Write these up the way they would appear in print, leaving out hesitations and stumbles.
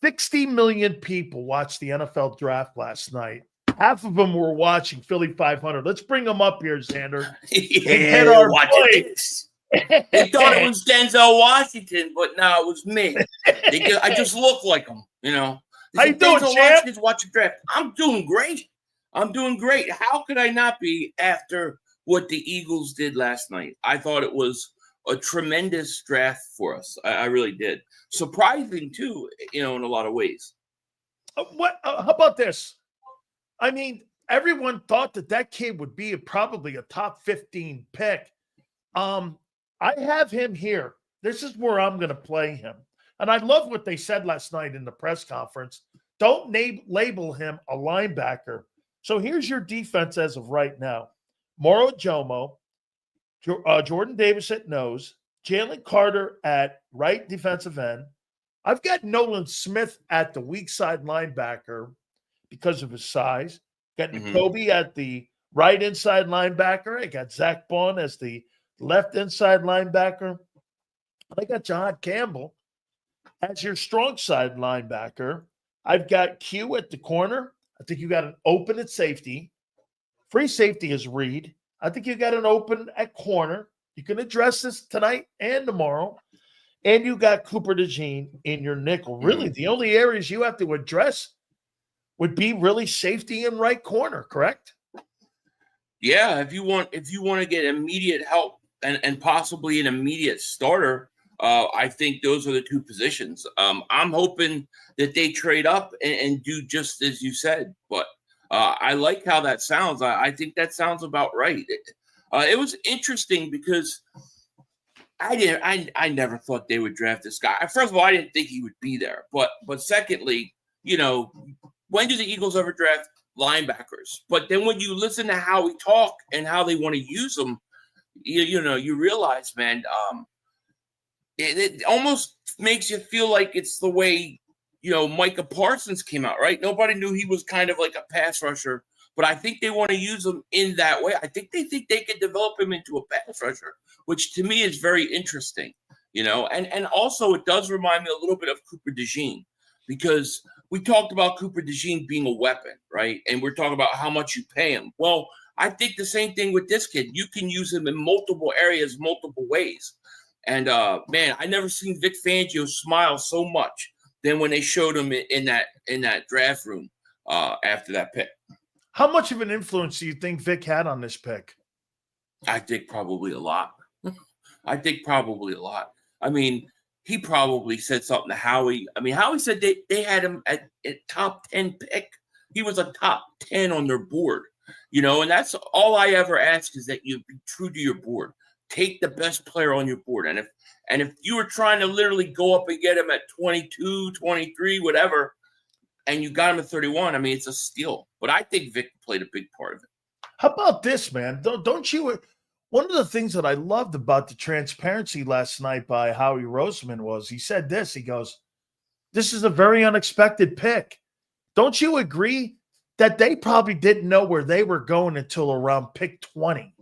60 million people watched the NFL draft last night. Half of them were watching Philly.500. Let's bring them up here, Xander. Yeah, they're watching this. They thought it was Denzel Washington, but no, it was me. I just look like him, you know. How you doing, champ? Watching draft. I'm doing great. How could I not be after what the Eagles did last night? I thought it was a tremendous draft for us. I really did. Surprising too, you know, in a lot of ways. How about this? I mean, everyone thought that kid would be probably a top 15 pick. I have him here. This is where I'm going to play him. And I love what they said last night in the press conference. Don't label him a linebacker. So here's your defense as of right now. Moro Jomo, Jordan Davis at nose, Jalen Carter at right defensive end. I've got Nolan Smith at the weak side linebacker because of his size. Got Nakobe at the right inside linebacker. I got Zach Bond as the left inside linebacker. I got Jihaad Campbell as your strong side linebacker. I've got Q at the corner. I think you got an open at safety. Free safety is Reed. I think you got an open at corner. You can address this tonight and tomorrow. And you got Cooper DeJean in your nickel. Really, the only areas you have to address would be really safety and right corner, correct? Yeah, if you want to get immediate help and possibly an immediate starter, I think those are the two positions. I'm hoping that they trade up and do just as you said. But I like how that sounds. I think that sounds about right. It was interesting because I never thought they would draft this guy. First of all, I didn't think he would be there. But secondly, you know, when do the Eagles ever draft linebackers? But then when you listen to how we talk and how they want to use them, you know, you realize, man, it almost makes you feel like it's the way, you know, Micah Parsons came out, right? Nobody knew he was kind of like a pass rusher, but I think they want to use him in that way. I think they could develop him into a pass rusher, which to me is very interesting, you know. And also it does remind me a little bit of Cooper DeJean, because we talked about Cooper DeJean being a weapon, right? And we're talking about how much you pay him. Well, I think the same thing with this kid. You can use him in multiple areas, multiple ways. And man, I never seen Vic Fangio smile so much than when they showed him in that draft room after that pick. How much of an influence do you think Vic had on this pick? I think probably a lot. I mean, he probably said something to Howie. I mean, Howie said they had him at top 10 pick. He was a top 10 on their board, you know, and that's all I ever ask is that you be true to your board. Take the best player on your board. And if you were trying to literally go up and get him at 22, 23, whatever, and you got him at 31, I mean, it's a steal. But I think Vic played a big part of it. How about this, man? Don't you – one of the things that I loved about the transparency last night by Howie Roseman was he said this. He goes, this is a very unexpected pick. Don't you agree that they probably didn't know where they were going until around pick 20?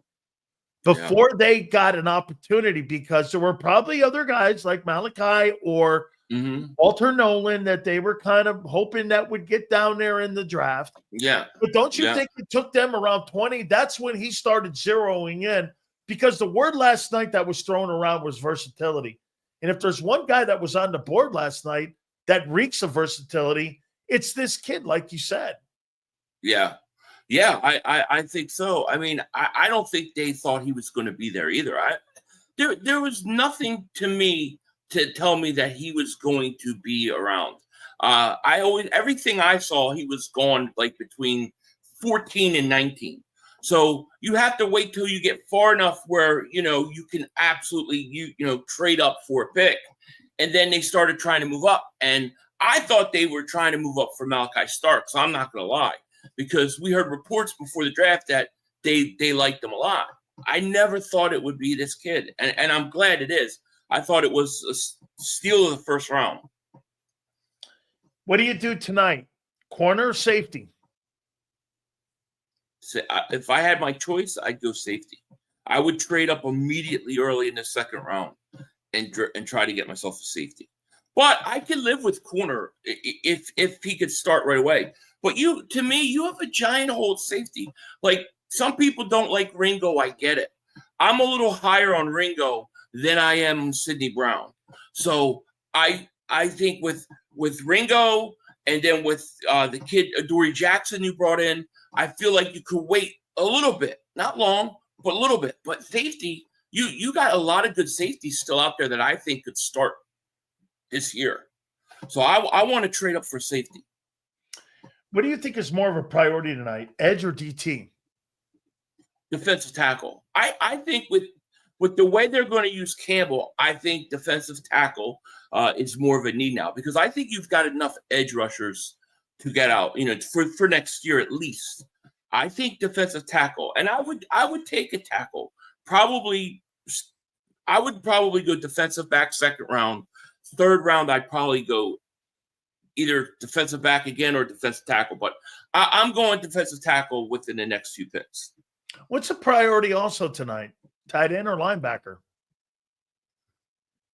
Before they got an opportunity, because there were probably other guys like Malachi or Walter Nolan that they were kind of hoping that would get down there in the draft. Yeah. But don't you think it took them around 20? That's when he started zeroing in, because the word last night that was thrown around was versatility. And if there's one guy that was on the board last night that reeks of versatility, it's this kid, like you said. Yeah. Yeah, I think so. I mean, I don't think they thought he was going to be there either. There was nothing to me to tell me that he was going to be around. Everything I saw, he was gone like between 14 and 19. So you have to wait till you get far enough where, you know, you can absolutely, you know, trade up for a pick. And then they started trying to move up. And I thought they were trying to move up for Malachi Stark. So I'm not going to lie, because we heard reports before the draft that they liked him a lot. I never thought it would be this kid. And I'm glad it is. I thought it was a steal of the first round. What do you do tonight? Corner or safety? So if I had my choice, I'd go safety. I would trade up immediately early in the second round and try to get myself a safety. But I can live with corner if he could start right away. But to me, you have a giant hole at safety. Like, some people don't like Ringo. I get it. I'm a little higher on Ringo than I am Sidney Brown. So I think with Ringo and then with the kid Adoree Jackson you brought in, I feel like you could wait a little bit, not long, but a little bit. But safety, you got a lot of good safeties still out there that I think could start this year. So I want to trade up for safety. What do you think is more of a priority tonight, edge or DT? Defensive tackle. I think with the way they're going to use Campbell, I think defensive tackle is more of a need now, because I think you've got enough edge rushers to get out, for next year at least. I think defensive tackle, and I would take a tackle. I would probably go defensive back second round. Third round, I'd probably go either defensive back again or defensive tackle. But I'm going defensive tackle within the next few picks. What's a priority also tonight? Tight end or linebacker?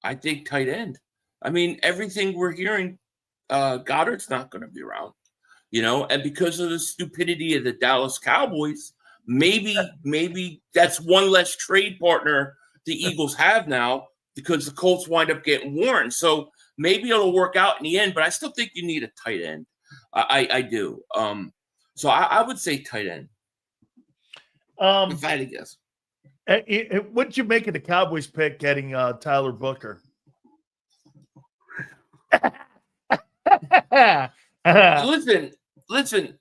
I think tight end. I mean, everything we're hearing, Goddard's not going to be around, and because of the stupidity of the Dallas Cowboys, maybe that's one less trade partner the Eagles have now, because the Colts wind up getting Warren. So maybe it'll work out in the end, but I still think you need a tight end. I do. So I would say tight end. If I had to guess. What did you make of the Cowboys pick getting Tyler Booker? Listen.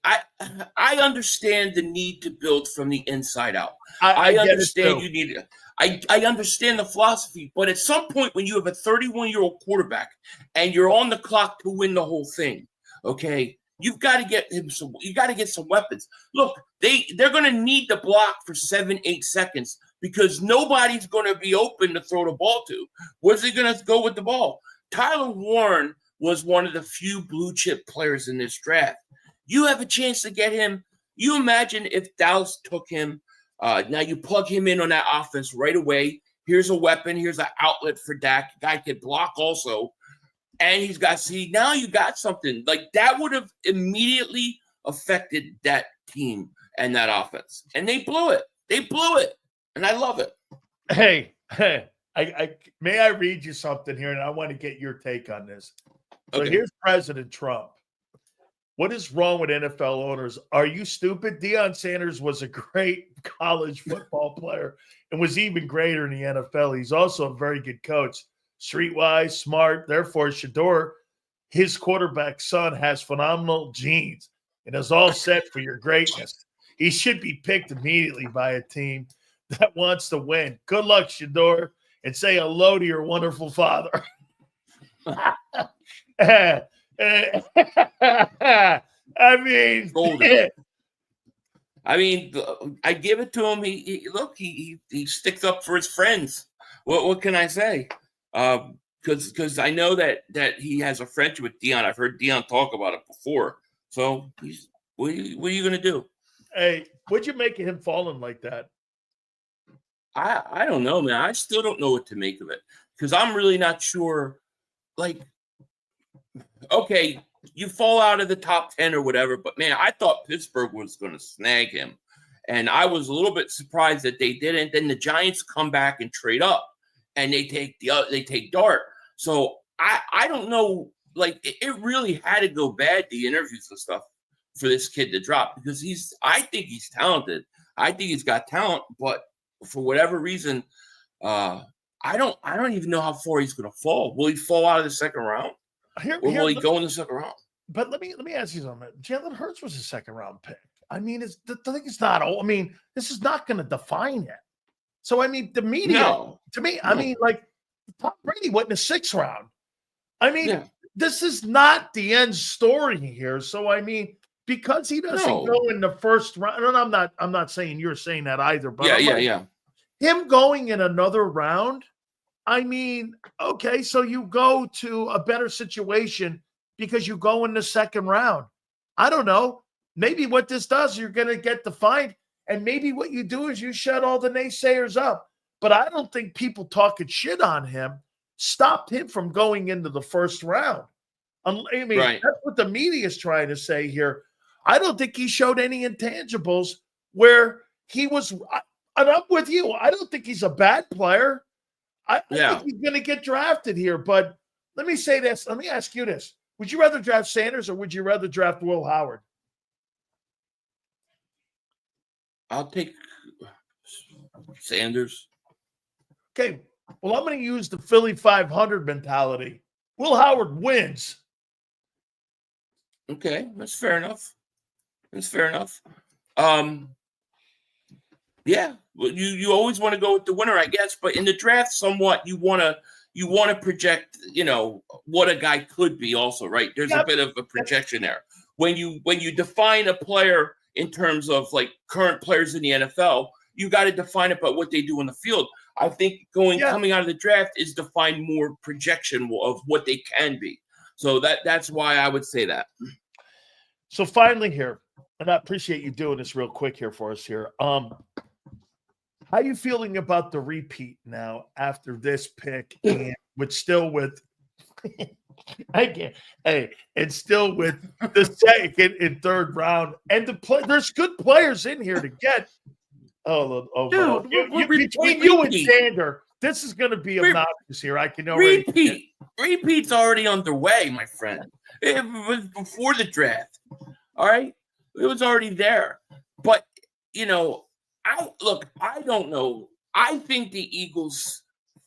I understand the need to build from the inside out. I understand you need it. I understand the philosophy, but at some point when you have a 31-year-old quarterback and you're on the clock to win the whole thing, okay, you've got to get him some. You got to get some weapons. Look, they're going to need the block for 7-8 seconds because nobody's going to be open to throw the ball to. Where's he going to go with the ball? Tyler Warren was one of the few blue chip players in this draft. You have a chance to get him. You imagine if Dallas took him. Now you plug him in on that offense right away. Here's a weapon. Here's an outlet for Dak. Guy can block also. And he's got, now you got something. Like, that would have immediately affected that team and that offense. And they blew it. And I love it. Hey, may I read you something here? And I want to get your take on this. So Okay. Here's President Trump. What is wrong with NFL owners? Are you stupid? Deion Sanders was a great college football player and was even greater in the NFL. He's also a very good coach. Streetwise, smart. Therefore, Shador, his quarterback son, has phenomenal genes and is all set for your greatness. He should be picked immediately by a team that wants to win. Good luck, Shador, and say hello to your wonderful father. I mean, I give it to him. He sticks up for his friends. What can I say? Because I know that he has a friendship with Deion. I've heard Deion talk about it before. So what are you going to do? Hey, what'd you make of him falling like that? I don't know, man. I still don't know what to make of it because I'm really not sure. Like, okay, you fall out of the top 10 or whatever, but man, I thought Pittsburgh was going to snag him. And I was a little bit surprised that they didn't. Then the Giants come back and trade up and they take Dart. So I don't know, like it really had to go bad, the interviews and stuff, for this kid to drop because I think he's talented. I think he's got talent, but for whatever reason, I don't even know how far he's going to fall. Will he fall out of the second round? Or will he go in the second round? But let me ask you something. Jalen Hurts was a second round pick. I mean, the thing is not. I mean, this is not going to define it. So I mean, the media to me, I mean, like Tom Brady went in the 6th round. I mean, this is not the end story here. So I mean, because he doesn't go in the 1st round, and I'm not saying you're saying that either. But him going in another round. I mean, okay, so you go to a better situation because you go in the 2nd round. I don't know. Maybe what this does, you're going to get defined, and maybe what you do is you shut all the naysayers up. But I don't think people talking shit on him stopped him from going into the first round. I mean, Right. that's what the media is trying to say here. I don't think he showed any intangibles where he was. And I'm with you. I don't think he's a bad player. I think he's going to get drafted here. But let me say this. Let me ask you this. Would you rather draft Sanders or would you rather draft Will Howard? I'll take Sanders. Okay. Well, I'm going to use the Philly.500 mentality. Will Howard wins. Okay, that's fair enough. Yeah, well, you always want to go with the winner, I guess. But in the draft, somewhat you want to project, what a guy could be. Also, right? There's a bit of a projection there. When you define a player in terms of like current players in the NFL, you got to define it by what they do in the field. I think coming out of the draft is define more projection of what they can be. So that's why I would say that. So finally here, and I appreciate you doing this real quick here for us here. How are you feeling about the repeat now after this pick and with and still with the second and third round and there's good players in here to get. Dude, between you and Sander, this is going to be obnoxious here. I can already repeat's already underway, my friend. It was before the draft. All right, it was already there. But I don't know. I think the Eagles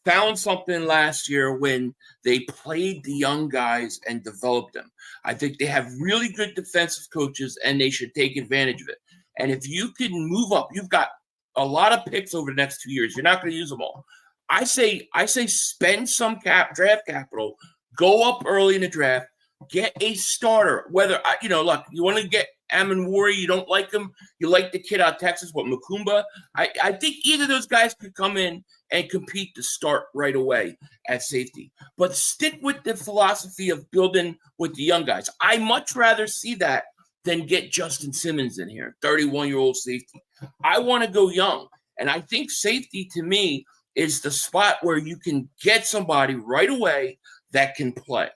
found something last year when they played the young guys and developed them. I think they have really good defensive coaches, and they should take advantage of it. And if you can move up, you've got a lot of picks over the next 2 years. You're not going to use them all. I say spend some draft capital, go up early in the draft, get a starter. Whether look, you want to get Amanwari, you don't like him, you like the kid out of Texas, Makumba. I think either of those guys could come in and compete to start right away at safety. But stick with the philosophy of building with the young guys. I much rather see that than get Justin Simmons in here, 31-year-old safety. I want to go young. And I think safety, to me, is the spot where you can get somebody right away that can play.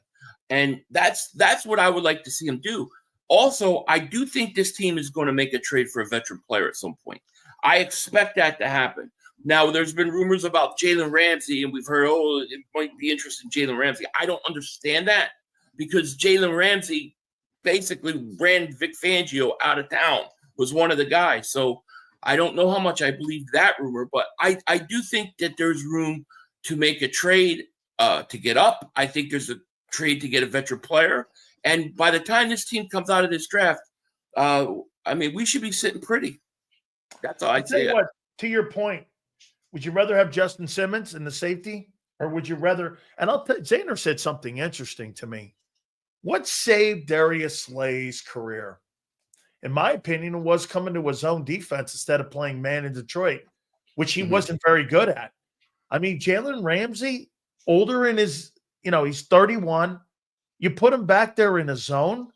And that's what I would like to see him do. Also, I do think this team is going to make a trade for a veteran player at some point. I expect that to happen. Now, there's been rumors about Jalen Ramsey, and we've heard, it might be interested in Jalen Ramsey. I don't understand that because Jalen Ramsey basically ran Vic Fangio out of town, was one of the guys. So I don't know how much I believe that rumor, but I do think that there's room to make a trade to get up. I think there's a trade to get a veteran player. And by the time this team comes out of this draft, we should be sitting pretty. That's all I'd say. To your point, would you rather have Justin Simmons in the safety, or would you rather? And Zaner said something interesting to me. What saved Darius Slay's career, in my opinion, was coming to his own defense instead of playing man in Detroit, which he wasn't very good at. I mean, Jalen Ramsey, older in his, he's 31. You put him back there in a zone.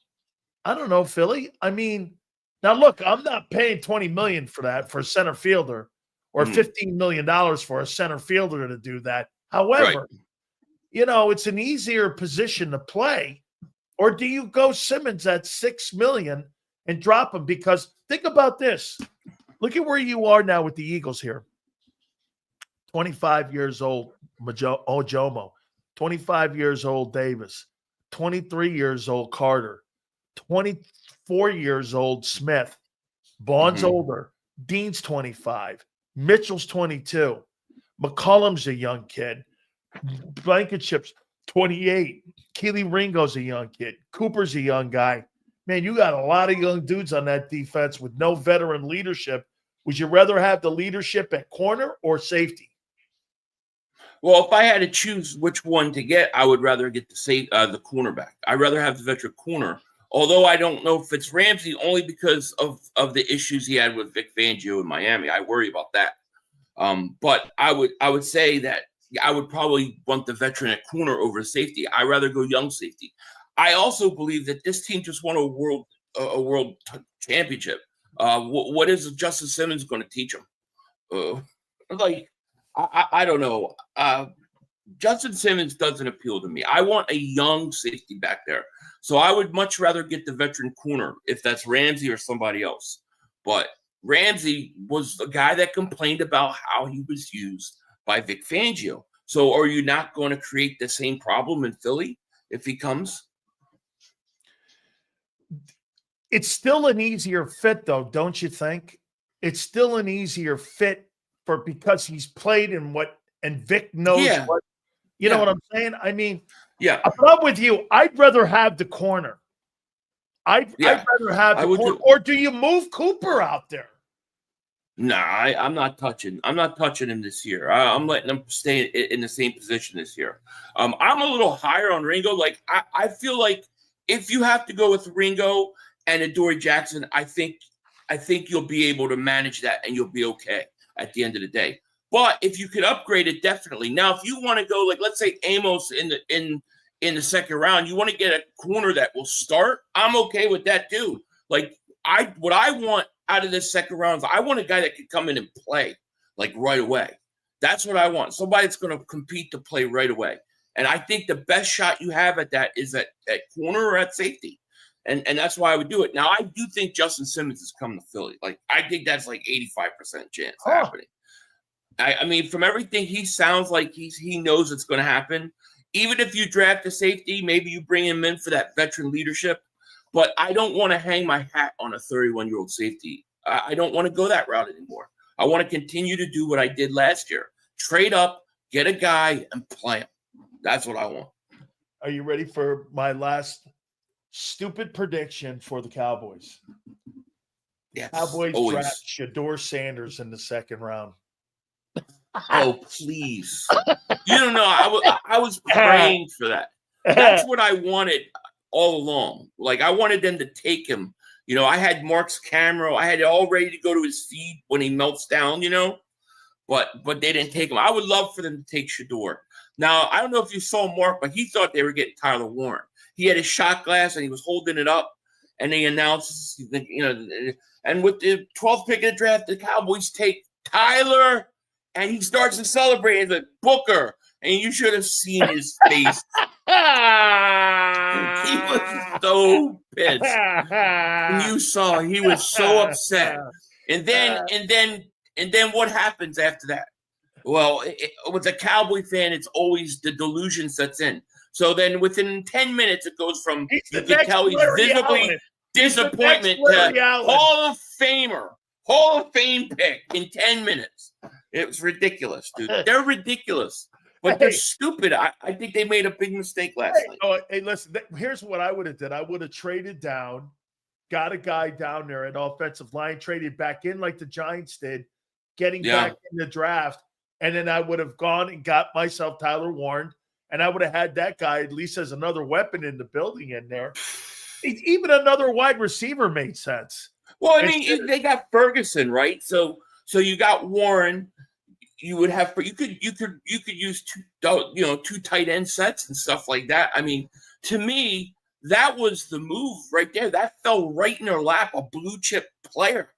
I don't know, Philly. I mean, now look, I'm not paying $20 million for that for a center fielder, or $15 million for a center fielder to do that. However, it's an easier position to play. Or do you go Simmons at $6 million and drop him? Because think about this. Look at where you are now with the Eagles here. 25 years old, Ojomo. 25 years old, Davis. 23 years old, Carter. 24 years old, Smith. Vaughn's older. Dean's 25. Mitchell's 22. McCollum's a young kid. Blankenship's 28. Keely Ringo's a young kid. Cooper's a young guy. Man, you got a lot of young dudes on that defense with no veteran leadership. Would you rather have the leadership at corner or safety? Well, if I had to choose which one to get, I would rather get the cornerback. I'd rather have the veteran corner. Although I don't know if it's Ramsey, only because of the issues he had with Vic Fangio in Miami. I worry about that. But I would say that I would probably want the veteran at corner over safety. I'd rather go young safety. I also believe that this team just won a world championship. What is Justin Simmons going to teach them? I don't know. Justin Simmons doesn't appeal to me. I want a young safety back there. So I would much rather get the veteran corner if that's Ramsey or somebody else. But Ramsey was the guy that complained about how he was used by Vic Fangio. So are you not going to create the same problem in Philly if he comes? It's still an easier fit, though, don't you think? It's still an easier fit because he's played in what, and Vic knows what. You know what I'm saying? I mean, but I'm with you. I'd rather have the corner. I'd rather have the corner. Or do you move Cooper out there? No, I'm not touching. I'm not touching him this year. I'm letting him stay in the same position this year. I'm a little higher on Ringo. Like I feel like if you have to go with Ringo and Adoree Jackson, I think you'll be able to manage that and you'll be okay at the end of the day. But if you could upgrade it, definitely. Now, if you want to go, like, let's say Amos in the second round, you want to get a corner that will start, I'm okay with that too. Like, what I want out of this second round is I want a guy that can come in and play, like, right away. That's what I want. Somebody that's going to compete to play right away. And I think the best shot you have at that is at corner or at safety. And that's why I would do it. Now, I do think Justin Simmons is coming to Philly. Like, I think that's like 85% chance happening. I mean, from everything, he sounds like he knows it's going to happen. Even if you draft a safety, maybe you bring him in for that veteran leadership. But I don't want to hang my hat on a 31-year-old safety. I don't want to go that route anymore. I want to continue to do what I did last year. Trade up, get a guy, and play him. That's what I want. Are you ready for my last stupid prediction for the Cowboys? Yes, Cowboys draft Shedeur Sanders in the second round. Oh, please. You don't know. I was praying for that. That's what I wanted all along. Like, I wanted them to take him. You know, I had Mark's camera. I had it all ready to go to his feet when he melts down, you know. But they didn't take him. I would love for them to take Shedeur. Now, I don't know if you saw Mark, but he thought they were getting Tyler Warren. He had his shot glass, and he was holding it up. And they announced, you know, and with the 12th pick of the draft, the Cowboys take Tyler. And he starts to celebrate as a Booker. And you should have seen his face. He was so pissed. And you saw he was so upset. And then what happens after that? Well, with a Cowboy fan, it's always the delusion sets in. So then within 10 minutes, it goes from you can tell he's visibly disappointment to Hall of Famer. Hall of Fame pick in 10 minutes. It was ridiculous, dude. They're ridiculous, but they're stupid. I think they made a big mistake last night. Oh, hey, listen, here's what I would have did. I would have traded down, got a guy down there at offensive line, traded back in like the Giants did, getting back in the draft, and then I would have gone and got myself Tyler Warren, and I would have had that guy at least as another weapon in the building in there. Even another wide receiver made sense. Well, I mean, they got Ferguson, right? So you got Warren. You would have you could use two tight end sets and stuff like that. I mean, to me, that was the move right there. That fell right in their lap, a blue chip player,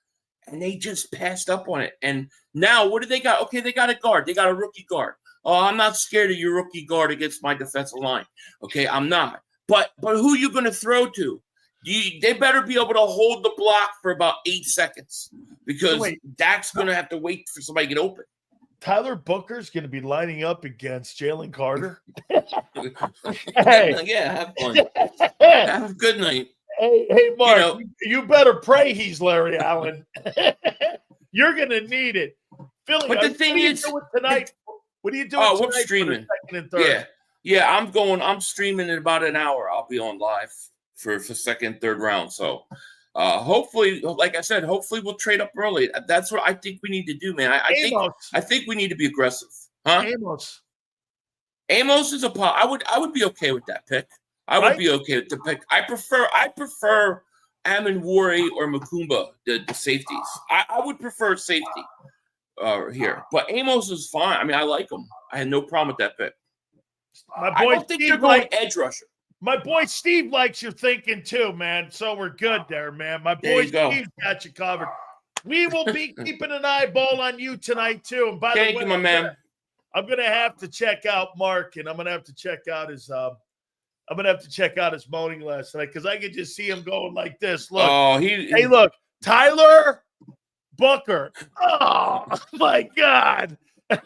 and they just passed up on it. And now what do they got? Okay, they got a guard. They got a rookie guard. Oh, I'm not scared of your rookie guard against my defensive line. Okay, I'm not. But who are you going to throw to? They better be able to hold the block for about 8 seconds because Dak's going to have to wait for somebody to get open. Tyler Booker's going to be lining up against Jalen Carter. Hey. Yeah, have fun. Have a good night. Hey, Mark, you better pray he's Larry Allen. You're going to need it. Philly, but the thing is, tonight, what are you doing tonight? We're streaming. Second and third? Yeah, I'm streaming in about an hour. I'll be on live for second, third round. So hopefully, like I said, hopefully we'll trade up early. That's what I think we need to do, man. I think we need to be aggressive. Huh? Amos is I would be okay with that pick. I would be okay with the pick. I prefer Amin-Wari or Makumba, the safeties. I would prefer safety here. But Amos is fine. I mean, I like him. I had no problem with that pick. I don't think they're going edge rusher. My boy Steve likes your thinking too, man. So we're good there, man. My boy Steve's got you covered. We will be keeping an eyeball on you tonight too. And by the way, thank you, my man. I'm gonna have to check out Mark, and I'm gonna have to check out his moaning last night because I could just see him going like this. Look, Oh, hey, look, Tyler Booker. Oh my God. We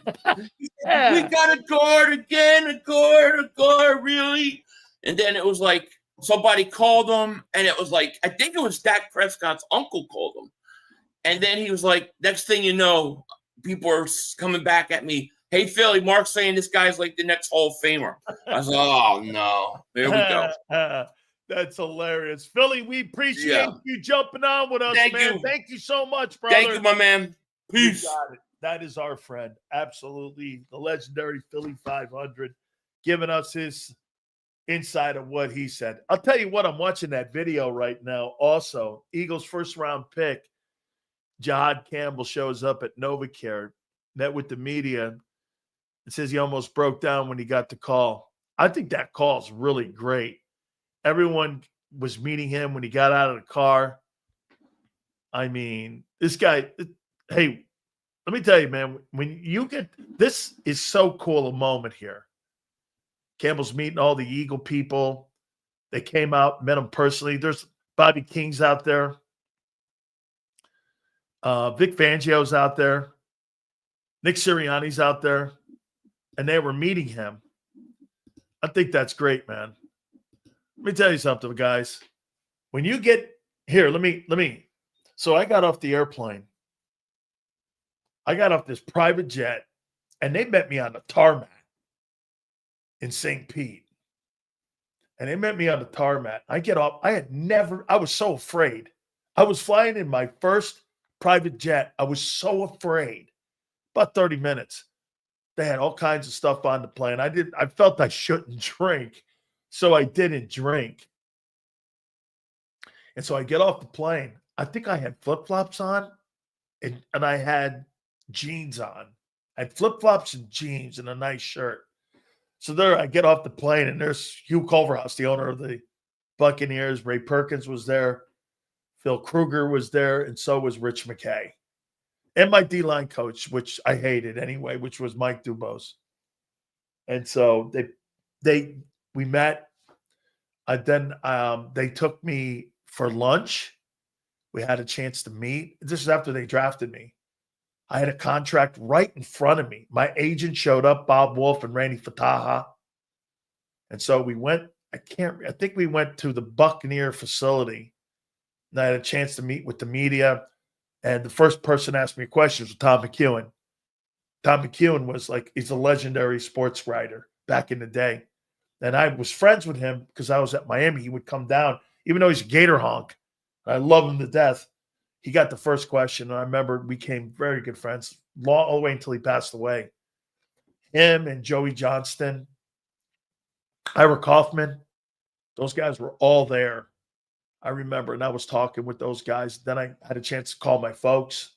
got a guard again, a guard, really. And then it was like somebody called him, and it was like, I think it was Dak Prescott's uncle called him. And then he was like, next thing you know, people are coming back at me. Hey, Philly, Mark's saying this guy's like the next Hall of Famer. I was like, oh, no. There we go. That's hilarious. Philly, we appreciate you jumping on with us, man. Thank you so much, brother. Thank you, my man. Peace. You got it. That is our friend. Absolutely. The legendary Philly.500 giving us his insight of what he said. I'll tell you what, I'm watching that video right now. Also, Eagles first round pick, Jihaad Campbell shows up at NovaCare, met with the media. It says he almost broke down when he got the call. I think that call is really great. Everyone was meeting him when he got out of the car. I mean, this guy, hey, let me tell you, man, when you get this is so cool a moment here. Campbell's meeting all the Eagle people. They came out, met him personally. There's Bobby King's out there. Vic Fangio's out there. Nick Sirianni's out there. And they were meeting him. I think that's great, man. Let me tell you something, guys. When you get here, let me. So I got off the airplane. I got off this private jet, and they met me on the tarmac in St. Pete. And they met me on the tarmac. I get off. I was so afraid. I was flying in my first private jet. I was so afraid. About 30 minutes. They had all kinds of stuff on the plane. I felt I shouldn't drink, so I didn't drink. And so I get off the plane. I think I had flip-flops on, and I had jeans on. I had flip-flops and jeans and a nice shirt. So there I get off the plane, and there's Hugh Culverhouse, the owner of the Buccaneers. Ray Perkins was there. Phil Kruger was there, and so was Rich McKay. And my D-line coach, which I hated anyway, which was Mike Dubose. And so we met. Then they took me for lunch. We had a chance to meet. This is after they drafted me. I had a contract right in front of me. My agent showed up, Bob Wolf and Randy Fataha. And so we went, I think we went to the Buccaneer facility. And I had a chance to meet with the media. And the first person asked me questions was Tom McEwen. Tom McEwen was he's a legendary sports writer back in the day. And I was friends with him because I was at Miami. He would come down, even though he's a Gator honk. I love him to death. He got the first question. And I remember we became very good friends all the way until he passed away. Him and Joey Johnston, Ira Kaufman, those guys were all there. I remember, and I was talking with those guys. Then I had a chance to call my folks.